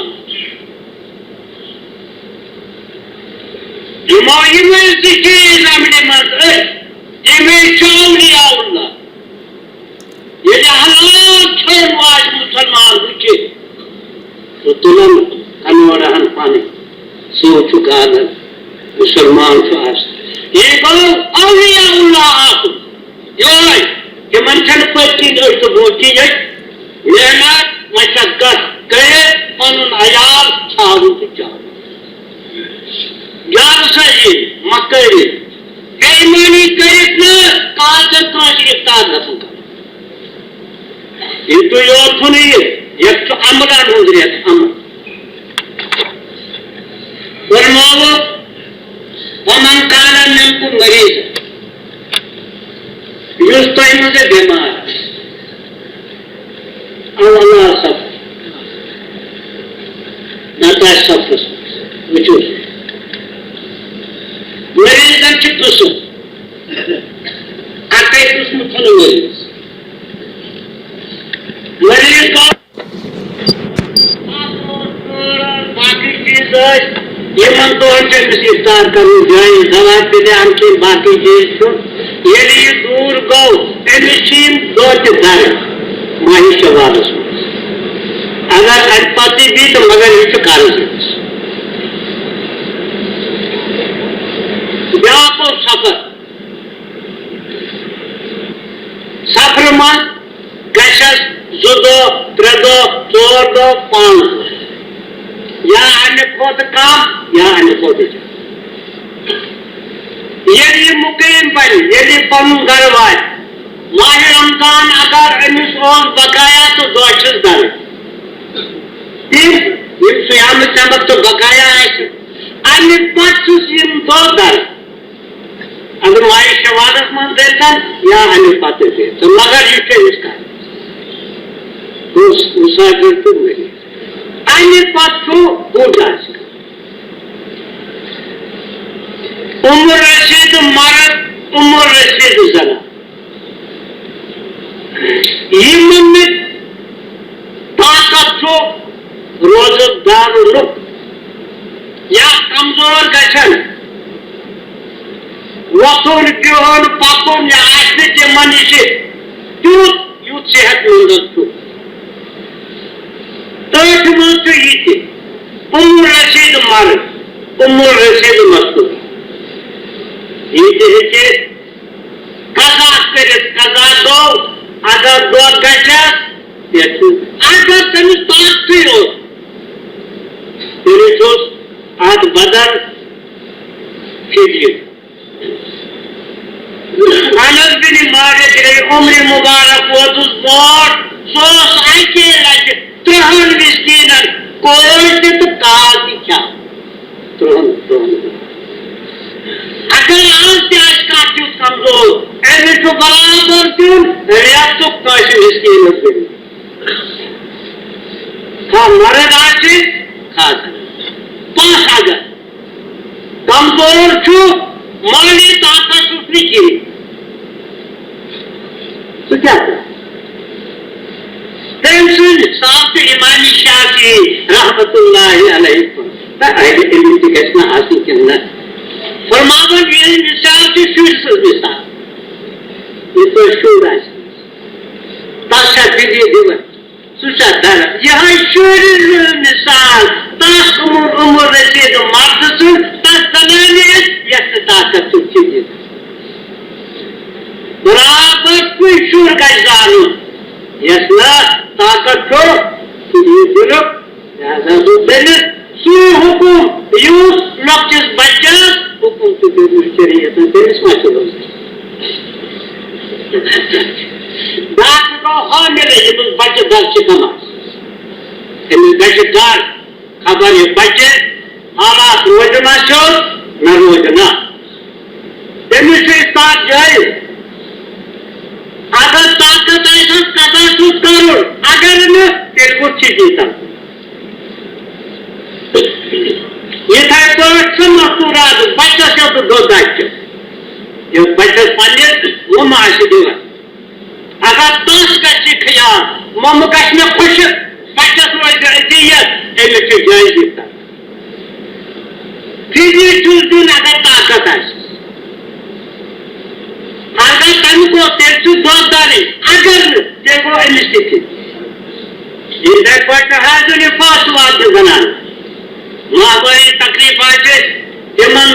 یہ موہیم ذکر رمضی مدر یہ میچ اولیاء اللہ یہ حالات چھوڑ آج مسلمان ہوچے تو تلم کنورہن پانے سو چکا دن مسلمان فاس یہ کہو اولیاء اللہ آخر یہ منچن پچی جو تو بوچی ہے محنت مشقت کرے پن عیال چھاڑو تو چاہو یاد سہی مکری ایمانی کرتنا کاجر کانچ افطار نسو کر یہ تو یہ تو نہیں ہے یک تو عملان ہو رہی ہے عمل فرماو ومن کانا منکم مریض یستعین سے بیمار اللہ سب نتا سب وچو مریض ان چھ قسم اکے قسم تھن مریض کا باقی چیز یہ من تو انچہ افطار کرو جائیں دوا دے انچہ باقی چیز تو یہ دور گو امشیم دوت در ماہی شوالس اگر انپاتی بھی تو مگر یہ چکارو سکس بیاکو سفر سفر من گشت زدو یا انپوت یہ مقیم بن یہ پن گھر وات ماہ رمضان اگر امس اون بقایا تو دوشس در تم سیام چمک تو بقایا امہ پتس دو در اگر ماہ شوالس من دیتن یا امہ پتہ تو مگر یہ کس کر مسافر تو میری امہ پتہ بوڑھ عمر رسید مرد عمر رسید زنا یہ طاقت روزت دار لوگ یا کمزور گھن وتن بہن پکن یا آسہ تمن نش تیوت یوت صحت مند تھی مز یہ عمر رسید مرد عمر رسید مستور یہ قضا کرت قضا گو اگر دود گھس اگر تمس طاقت تیس ات بدل فدیہ انس بن مالک گئی عمر مبارک ووتس بوٹ سہ اکہ لٹہ 3 مسکینن کوڑ تو کال تہ کھیا 3 اگر آج تیس کھانا تیت کمزور امس برابر دن ریت کس مسکینس دن کھا مرد آس کھا پس اگر کمزور مالی طاقت کہین سہ کیا تم سن حساب تو امام شافعی رحمت اللہ علیہ علم تہ گھس نا آسن کن نہ فرماون یہ مثال تہ شر سز مثال یہ تو شر آس تس فدیہ دِوان سہ در یہ شر مثال تس عمر رسید مرد سن تس زنانہ یس طاقت فدیہ برابر کوئی شر گھس زانن یس نا طاقت فدیہ دنک لہذا گو تمس سو حکم یوس لۄکٹِس بچس حکم تو شریعت تمس ما روز باقی گو حامل یمس بچہ در کم تمس گھس ڈر خبر یہ بچہ حالات روز ما سیود نہ روز نا تمس تات جائز اگر طاقت آسس قضا چھس کرن اگر نہ تیل کت دیتا یتھے پٲٹھۍ سہ مستورات بچس یوت دۄد آسہِ یوت بچس پننس مم آسہِ دِوان اگر تس گژھِ خیال مم گژھِ مےٚ خوش بچس روزِ عزیت أمِس چھُ جٲیز دِتان فدیہ چھُس دیُن اگر طاقت آسہِ اگر تمہِ گوٚو تیٚلہِ چھُ دۄد دارٕنۍ اگر نہٕ تیٚلہِ گوٚو أمِس تہِ یِتھے پٲٹھۍ حض یہِ فاصلات تہِ بنان مابٲیی تقریٖب آسہِ تِمن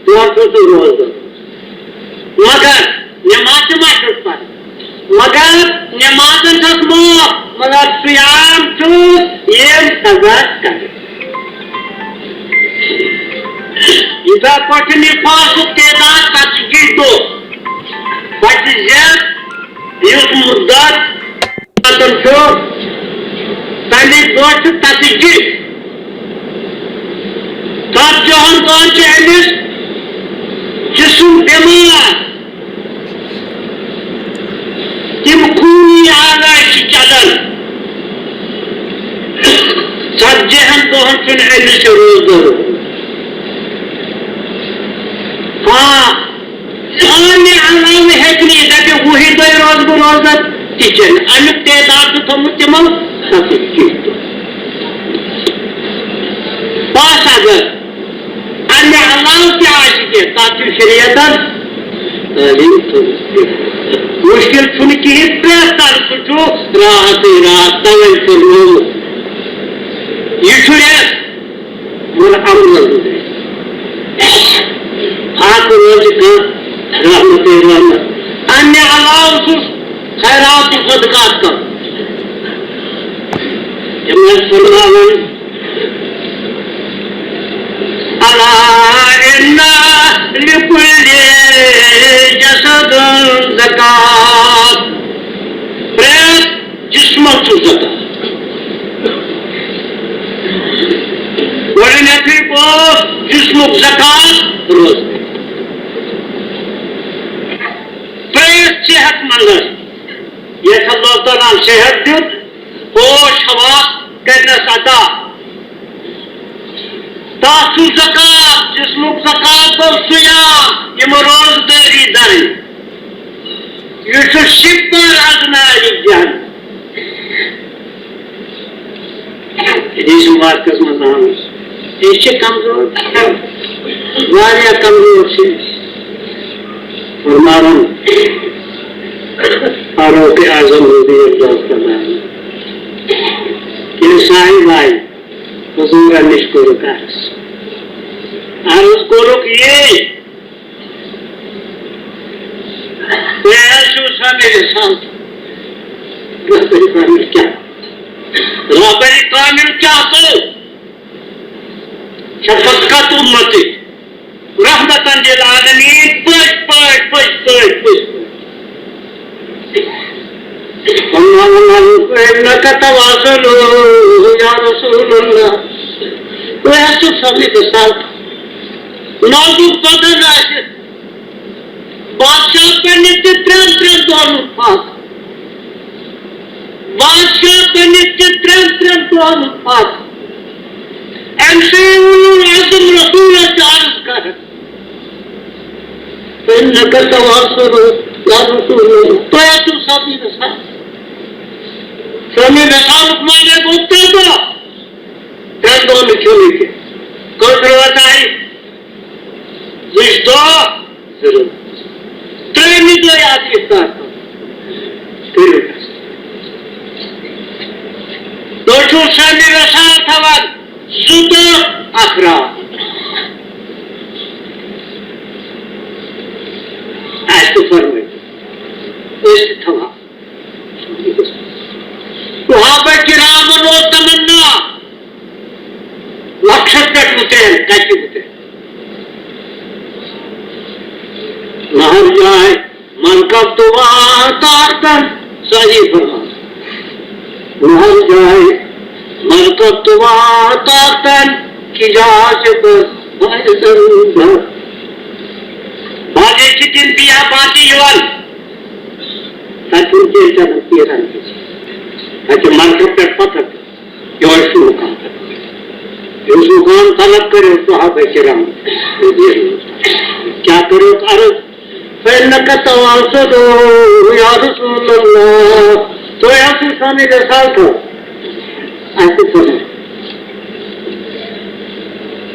دۄہن چھُ سُہ روزدار مگر نٮ۪ماز تہِ ما چھُس پران مگر نٮ۪مازن چھس معاف مگر سیام چھُس ییٚمۍ سزا کرِ یِتھے پٲٹھۍ نِفاسُک تعداد 40 دۄہ بچہِ زٮ۪د یُس مُدت چھُ تَمِکۍ دۄہ چھِ 40 تَتھ دۄہن چھِ أمِس جسم بٮ۪مار تِم خوٗنی آلات چھِ چلان 40 دۄہن چھُنہٕ أمِس روزدار امہِ علاوٕ ہیٚکہِ نہٕ یہِ دَپہِ 20 دۄہ روزٕ بہٕ روزدار تہِ چھَنہٕ امیُک تعداد چھُ تھوٚمُت تِمو 40 دۄہ بس اگر امہِ علاوٕ تہِ آسہِ کینٛہہ تتھ چھُ شریعتن تعلیٖم تھٲومٕژ مُشکِل چھُنہٕ کِہیٖنۍ پرٛٮ۪تھ طرفہٕ سُہ چھُ راحتٕے راحت توے فرمومُت یہ رٮ۪تھ مگر عمل گُزرِ حق روزِ کانٛہہ رحمتٕے رحمت امہِ علاوٕ چھُس خیرات تہٕ صدقات کرُن تِم ٲسۍ فرماوان لكل جسد زکات پریت جسمک زکات گۄڈٕنیٚتھٕے گوٚو جسمک زکات روزٕ پریت صحت مندس یتھ اللہ تعالیٰ صحت دیت ہوش حواس کرنس عطا تتھ چھُ زکات جسمک زکات گوٚو صیام یِم روزدٲری دِنۍ یہ چھُ شِپر اگنارِ دِنۍ حدیث مبارکس منٛز آمٕژ یہ چھِ کمزور واریاہ کمزور چھِ فرماوان فاروق اعظم رضی اللہ تعالیٰ کہ صاحب آئے حضور نش کوٚرُکھ عرض کوٚرُکھ یہ تُہۍ حظ چھِو سٲنِس ساتھ رہبری کامل کیا رہبری کامل کیا گوٚو شفقت امتی رحمتن للعالمین پٔزۍ انك تواصل یا رسول اللہ تُہۍ حظ چھِو سٲنِس ساتھ نازُک بدن آسہِ بادشاہ پننِس تہِ ترٛٮ۪ن دۄہن پتھ بادشاہ پننِس تہِ ترٛٮ۪ن دۄہن پتھ امہِ سۭتۍ ووٚنُن اعظم رسوٗلس عرض کران انك تواصل یا رسول اللہ تُہۍ حظ چھِو سٲنِس ساتھ سٲنِس مثالُک معنی گوٚو ترٛےٚ دۄہ ترٛٮ۪ن دۄہن نہٕ کھیوٚنٕے کینٛہہ کٔژ رٲژ آیہِ زٕ دۄہ ضروٗر ترٛیٚیِمہِ دۄہ آسہِ اِفطار کٔرِو تُہۍ چھِو سٲنِس مثال تھاوان زٕ دۄہ اکھ رات آسہِ تہِ فرمٲیِو أسۍ تہِ تھاوان صحابہ کرامن اوس تمنا لَچھَس پٮ۪ٹھ وُترین کَتہِ وُترین مہر جائے منقب تو تارکن صحیح فرمان مہر جائے منقب تو تارکن کی جا سے باجے چھِ تِم بیا باتی یِوان تَتہِ چھُنہٕ کینٛہہ چلان تیران تَتہِ منقب پٮ۪ٹھ پتھر یہوے چھُ مُقام یُس مُقام طلب کٔرِو صحابہ کرام کیا کٔرِو عرض فإنك تواصل یا رسول اللہ تُہۍ حظ چھِو سٲنِس رسالت اَسہِ تہِ فرمٲیِو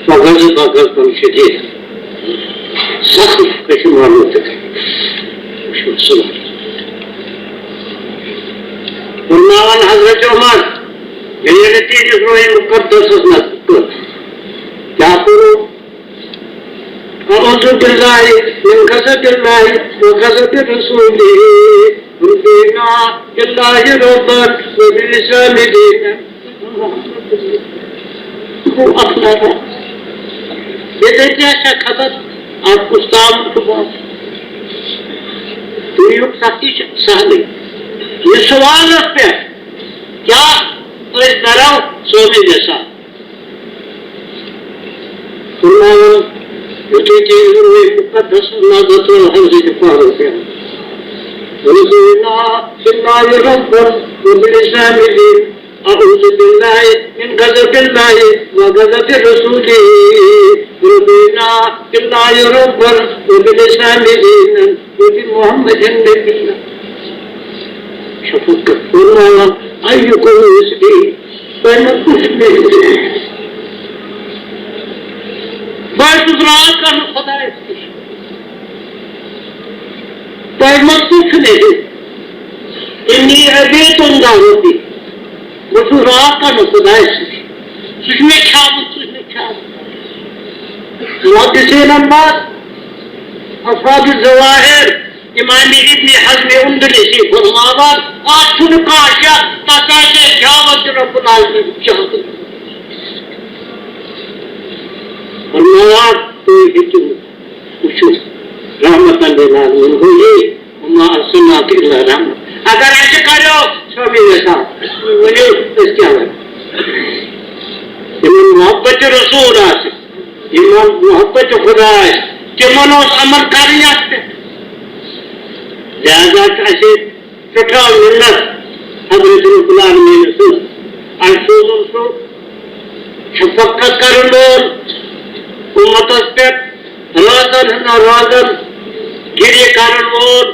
فغضب شدید سخت پشیمانی فرماوان حضرت عمر ییٚلہِ تیٖرِس روحِ مُقدسس نظر کیا کرو اعوذ باللہ من غضب اللہ وغضب رسولہ رضینا باللہ ربا وبالاسلام دینا وہ اپنا یہ دیکھتے اچھا خبر آپ کچھ کام کو بات دنیا سختی سہلے یہ سوال رکھتے ہیں کیا اس طرح سونے جیسا مقدس نازت حفظ جفار ہوتے ہیں رضینا باللہ ربا وبالاسلام دین اعوذ باللہ من غضب اللہ وغضب رسولہ رضینا باللہ ربا وبالاسلام دینا وبمحمد نبینا شفقت فرمایا ایکم یسبی میں کچھ نہیں بس رات کا خدا میں کچھ نہیں انی ابیت دعوتی بس رات کا خدا سچ میں کھا محدثین بعد اصحاب الظواہر امام ابن حزم اندلسی فرماوان آٹھن کاشا تاکہ جاوت رب العالمین چاہتے فرماوان تو ہیچو کچھ العالمین ہوئی وما ارسلناک الا رحمۃ اگر ایسے کرو سبھی ایسا ونیو اس کیا ہے یمن محبت رسول آسے یمن محبت خدا ہے تمن اس عمل کرنی آتے لہذا ایسے فکر منت حضرت رب العالمین سن ایسوزن سو شفقت کرن لول امتس پہ روزن ہن روزن گریہ کرن وول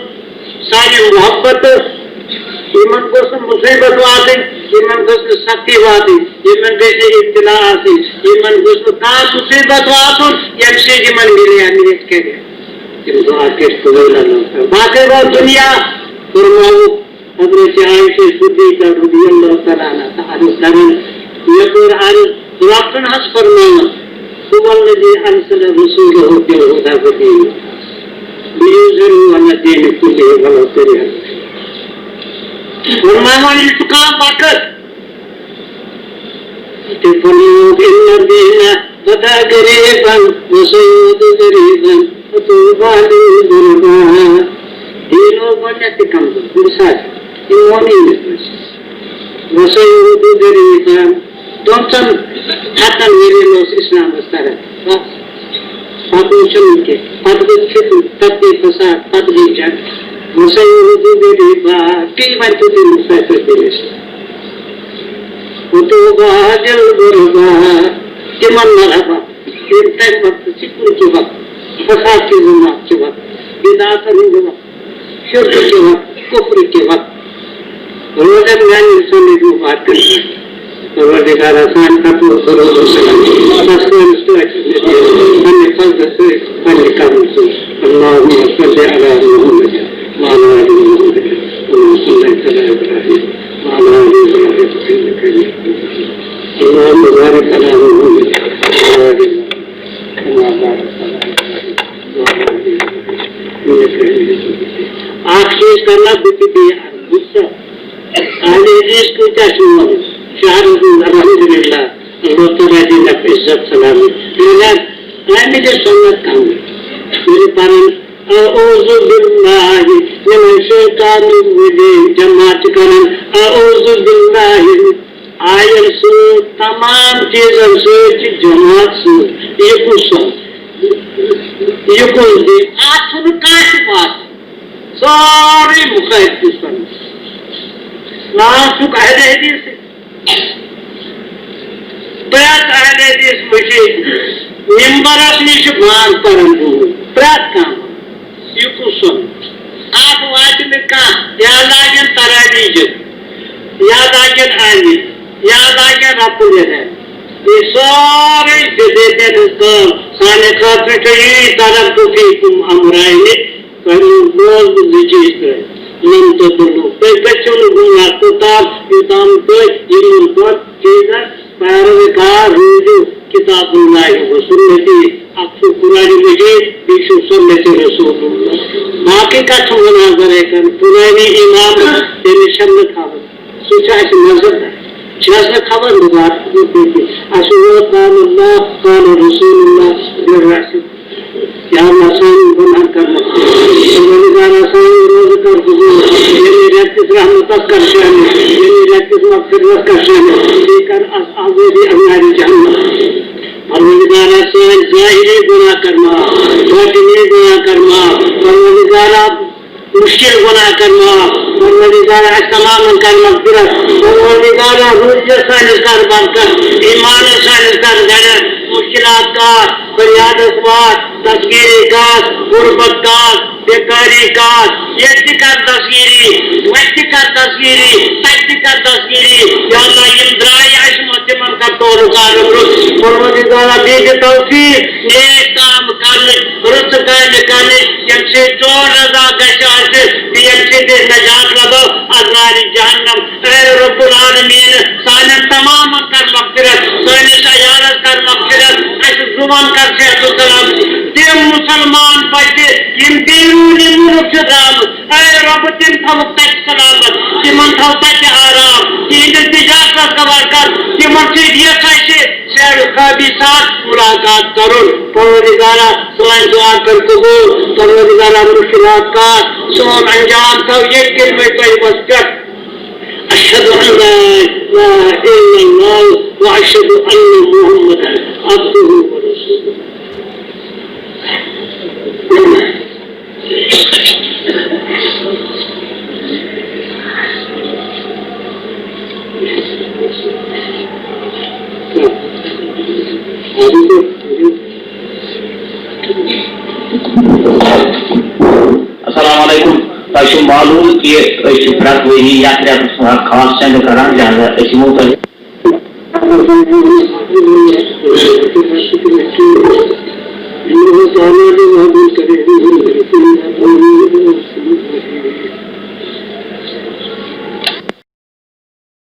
ساری محبت یمن گوس مصیبت واتن یمن گوس سختی واتن یمن گوس ابتلا آسن یمن گوس کان مصیبت واتن یم سے یمن ملے امریت کے گئے یم دعا کے فضل اللہ باقی وہ دنیا فرماؤ حضرت عائشہ صدیقہ رضی اللہ تعالیٰ عنہ عرض کرن یہ قرآن رابطن حس فرمانا هو الذي أرسل رسوله بالهدى ودين ليظهره على الدين كله ولو كره فرمانا الانتقام وقت تفريق إن الدين بدا قريبا وسيد قريبا وطوبى للغرباء دينه ونتكم برسالة إيماني وسيد قريبا دوستان حتى میرے اسلام استعارت پاکوچن کے پادگی فتن تبدی فساد تبدی جنگ مسیحود غریبا کئی بار تو دل مسافر دیش وطوبا دل غربا تمن مرحبا انتہائی وقت سکر کے وقت فساد کے زمان کے وقت بدعات کے وقت شرک کے وقت کفر کے وقت روزن یعنی انسان جو بات کرتا ہے پروردگار آسان کا تو کرو وسلم تسلیم استوائے ہمیں فضل سے ہمیں کرم سے اللہم صلی علی محمد وعلی آل محمد وما صلیت علی ابراہیم وعلی آل ابراہیم اللہم بارک علی محمد وعلی آل محمد وما بارک علی ابراہیم آنکھ چیز کرنا بکی بھی غصہ اہل حدیث کو کیا سننا ہے شہر الحمدللہ اللہ تعالیٰ جی نب عزت سلامی میں جو سنت کام میرے پارن اعوذ باللہ من الشیطان الرجیم جماعت کرن اعوذ باللہ آئین سے تمام چیزوں سے جماعت سے یہ کچھ دی آسن کاش بات ساری مخیب کی سن ناسک اہل حدیث سے پرات اہل حدیث مجھے ممبرس نش بان کرن پرات کام یہ کسن آپ واتن کان یا لاگن تراویج یا لاگن آنی یا لاگن رپل یہ سارے دیتے ہیں سانے خاطر کئی طرف تو فیکم امرائن پہلو بول بجیز کرے لن تدلو بچوں گناہ کو تاب یتام کو یہ کو چیزیں پیروکار روزو کتاب اللہ و سنتی اکثر قرآن مجید بیشو سنت رسول اللہ باقی کا مناظر ہے کہ پرانی امام یعنی شمت خبر سوچا ایسی نظر ہے جیسا خبر بات دیتی اشہر قال اللہ قال رسول اللہ بالرأس یا آسان گناہ کرنا پروردگار آسان روز کر حضور یعنی رحمت رحمت کا شان یعنی رحمت مغفرت کا شان لے کر عذاب انار جہنم پروردگار آسان ظاہری گناہ کرنا باطنی گناہ کرنا پروردگار مشکل گناہ کرنا پروردگار تمام کر مغفرت پروردگار روز سائنس کر برکت ایمان سائنس کر غیرت مشکلات کا فریاد اسوات تصویری کاس غربت کاس بیکاری کاس یہ کا تصویری وقت کا تصویری تک کا تصویری یا اللہ یہ درائی عشمت من کا طور کارم رس پروردگار دیکھ توفیق نیک کام کرنے رس کرنے یم سے جو رضا گشاش یم سے دے نجات لگو ازنار جہنم اے رب العالمین سانن تمام کر مغفرت سانن عیالت کر مغفرت اس زمان کر صحت و سلام مسلمان پتہ یم بیرونی ملک چھ درامت اے رب تم تھوک تک سلامت تمن تھو تک آرام تہند تجارت کر تمن سۭتۍ یژھ اسہِ سیر خوابی ساتھ ملاقات کرن پروردگارا سون دعا کر قبول پروردگارا مشکلات کا سون انجام تھو یہ کلمہ طیبس پٮ۪ٹھ اشهد ان لا اله الا الله واشهد ان محمدا عبده ورسوله. السلام علیکم. تۄہہِ معلوم کہ أسۍ چھِ پرٛٮ۪تھ ؤری یتھ رٮ۪تس خاص چندٕ کران لہذا أسۍ یِمو تۄہہِ